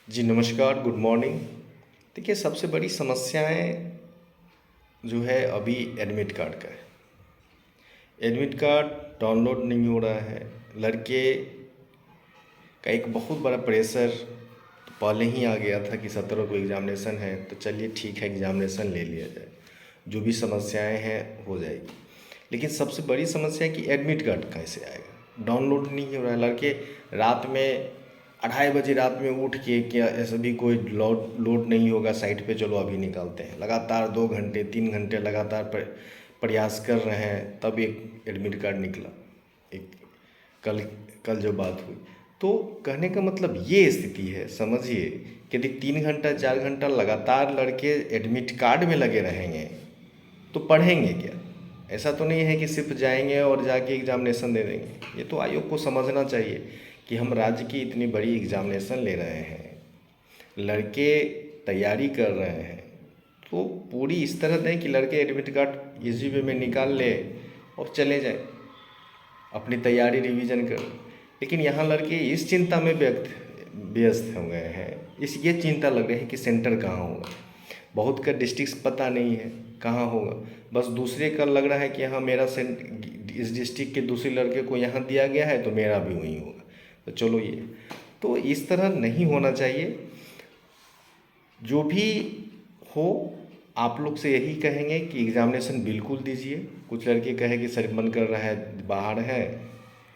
जी नमस्कार, good morning. देखिए, सबसे बड़ी समस्याएं जो है अभी एडमिट कार्ड का है। एडमिट कार्ड डाउनलोड नहीं हो रहा है। लड़के का एक बहुत बड़ा प्रेशर तो पहले ही आ गया था कि 17 को एग्ज़ामिनेशन है, तो चलिए ठीक है एग्ज़ामिनेशन ले लिया जाए, जो भी समस्याएं हैं हो जाएगी। लेकिन सबसे बड़ी समस्या है कि एडमिट कार्ड कैसे आएगा, डाउनलोड नहीं हो रहा है। लड़के रात में 2:30 बजे रात में उठ के, क्या ऐसा भी कोई लोड नहीं होगा साइट पे, चलो अभी निकालते हैं, लगातार 2 घंटे 3 घंटे लगातार प्रयास कर रहे हैं, तब एक एडमिट कार्ड निकला। एक कल कल जो बात हुई, तो कहने का मतलब ये स्थिति है, समझिए कि यदि 3 घंटा 4 घंटा लगातार लड़के एडमिट कार्ड में लगे रहेंगे तो पढ़ेंगे क्या। ऐसा तो नहीं है कि सिर्फ जाएंगे और जाके एग्ज़ामिनेशन दे देंगे। ये तो आयोग को समझना चाहिए कि हम राज्य की इतनी बड़ी एग्ज़ामिनेशन ले रहे हैं, लड़के तैयारी कर रहे हैं, तो पूरी इस तरह दें कि लड़के एडमिट कार्ड इसी वे में निकाल ले और चले जाए, अपनी तैयारी रिवीजन कर। लेकिन यहाँ लड़के इस चिंता में व्यस्त हो गए हैं, ये चिंता लग रही है कि सेंटर कहाँ होगा। बहुत का डिस्ट्रिक्ट पता नहीं है कहाँ होगा, बस दूसरे का लग रहा है कि हाँ मेरा इस डिस्ट्रिक्ट के दूसरे लड़के को यहाँ दिया गया है तो मेरा भी वहीं होगा, तो चलो ये। तो इस तरह नहीं होना चाहिए। जो भी हो, आप लोग से यही कहेंगे कि एग्ज़ामिनेशन बिल्कुल दीजिए। कुछ लड़के कहे कि सर मन कर रहा है, बाहर है,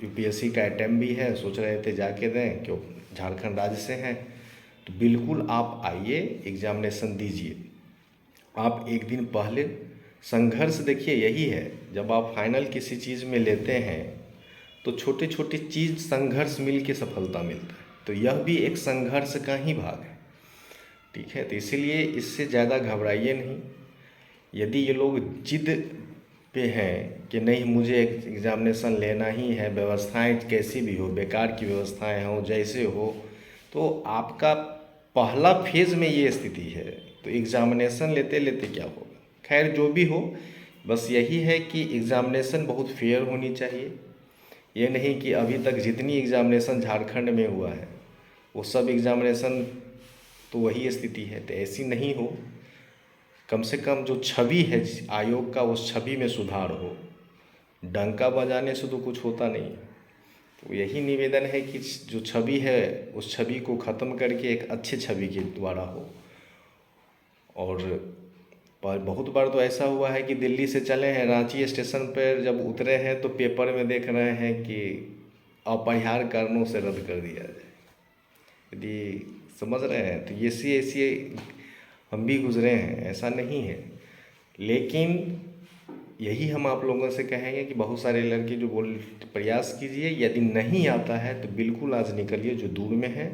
यूपीएससी का अटैम्प्ट भी है, सोच रहे थे जाके दें, क्यों झारखंड राज्य से हैं, तो बिल्कुल आप आइए, एग्ज़ामिनेशन दीजिए। आप एक दिन पहले संघर्ष देखिए, यही है जब आप फाइनल किसी चीज़ में लेते हैं तो छोटे छोटे चीज़ संघर्ष मिल के सफलता मिलता है, तो यह भी एक संघर्ष का ही भाग है। ठीक है, तो इसीलिए इससे ज़्यादा घबराइए नहीं। यदि ये लोग जिद पे हैं कि नहीं मुझे एग्ज़ामिनेशन लेना ही है, व्यवस्थाएं कैसी भी हो, बेकार की व्यवस्थाएं हों, जैसे हो, तो आपका पहला फेज़ में ये स्थिति है, तो एग्ज़ामिनेशन लेते लेते क्या होगा। खैर जो भी हो, बस यही है कि एग्ज़ामिनेशन बहुत फेयर होनी चाहिए। ये नहीं कि अभी तक जितनी एग्ज़ामिनेशन झारखंड में हुआ है वो सब एग्ज़ामिनेशन तो वही स्थिति है, तो ऐसी नहीं हो। कम से कम जो छवि है आयोग का, उस छवि में सुधार हो। डंका बजाने से तो कुछ होता नहीं। तो यही निवेदन है कि जो छवि है उस छवि को ख़त्म करके एक अच्छे छवि के द्वारा हो। और पर बहुत बार तो ऐसा हुआ है कि दिल्ली से चले हैं, रांची स्टेशन पर जब उतरे हैं तो पेपर में देख रहे हैं कि अपरिहार्य कारणों से रद्द कर दिया जाए। यदि समझ रहे हैं, तो ऐसी ऐसी हम भी गुजरे हैं, ऐसा नहीं है। लेकिन यही हम आप लोगों से कहेंगे कि बहुत सारे लड़के जो प्रयास कीजिए, यदि नहीं आता है तो बिल्कुल आज निकलिए जो दूर में है,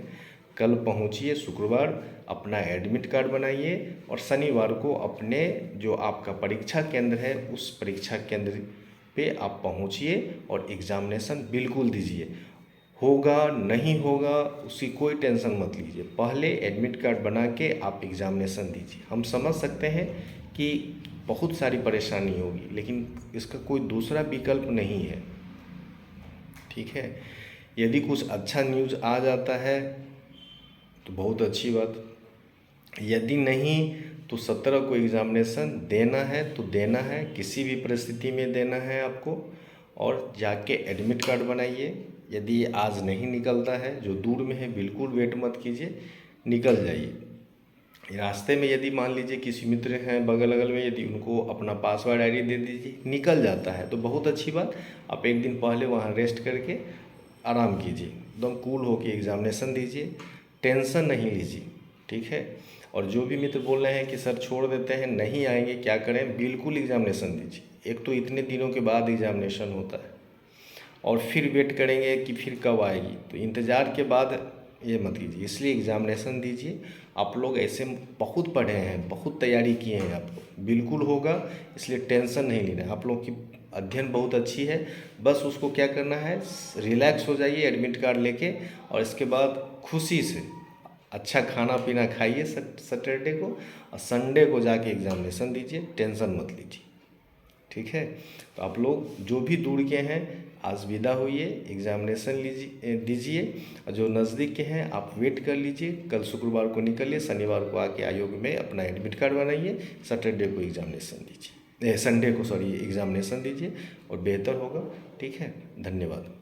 कल पहुंचिए, शुक्रवार अपना एडमिट कार्ड बनाइए और शनिवार को अपने जो आपका परीक्षा केंद्र है उस परीक्षा केंद्र पे आप पहुंचिए और एग्ज़ामिनेशन बिल्कुल दीजिए। होगा नहीं होगा उसकी कोई टेंशन मत लीजिए, पहले एडमिट कार्ड बना के आप एग्ज़ामिनेशन दीजिए। हम समझ सकते हैं कि बहुत सारी परेशानी होगी, लेकिन इसका कोई दूसरा विकल्प नहीं है। ठीक है, यदि कुछ अच्छा न्यूज़ आ जाता है तो बहुत अच्छी बात, यदि नहीं तो 17 को एग्ज़ामिनेशन देना है तो देना है, किसी भी परिस्थिति में देना है आपको। और जाके एडमिट कार्ड बनाइए। यदि आज नहीं निकलता है, जो दूर में है बिल्कुल वेट मत कीजिए, निकल जाइए। रास्ते में यदि मान लीजिए किसी मित्र हैं बगल अगल में, यदि उनको अपना पासवर्ड आईडी दे दीजिए, निकल जाता है तो बहुत अच्छी बात। आप एक दिन पहले वहाँ रेस्ट करके आराम कीजिए, एकदम कूल होकर एग्ज़ामिनेशन दीजिए, टेंशन नहीं लीजिए। ठीक है, और जो भी मित्र बोल रहे हैं कि सर छोड़ देते हैं, नहीं आएंगे, क्या करें, बिल्कुल एग्ज़ामिनेशन दीजिए। एक तो इतने दिनों के बाद एग्ज़ामिनेशन होता है और फिर वेट करेंगे कि फिर कब आएगी, तो इंतज़ार के बाद ये मत कीजिए, इसलिए एग्ज़ामिनेशन दीजिए। आप लोग ऐसे बहुत पढ़े हैं, बहुत तैयारी किए हैं, आपको बिल्कुल होगा, इसलिए टेंशन नहीं लेना है। आप लोग की अध्ययन बहुत अच्छी है, बस उसको क्या करना है, रिलैक्स हो जाइए एडमिट कार्ड लेके, और इसके बाद खुशी से अच्छा खाना पीना खाइए सैटरडे को, और संडे को जाके एग्ज़ामिनेशन दीजिए, टेंशन मत लीजिए। ठीक है, तो आप लोग जो भी दूर के हैं आज विदा हुई, एग्जामिनेशन दीजिए, और जो नज़दीक के हैं आप वेट कर लीजिए, कल शुक्रवार को निकलिए, शनिवार को आके आयोग में अपना एडमिट कार्ड बनाइए, सैटरडे को एग्जामिनेशन दीजिए, संडे को सॉरी एग्जामिनेशन दीजिए और बेहतर होगा। ठीक है, धन्यवाद।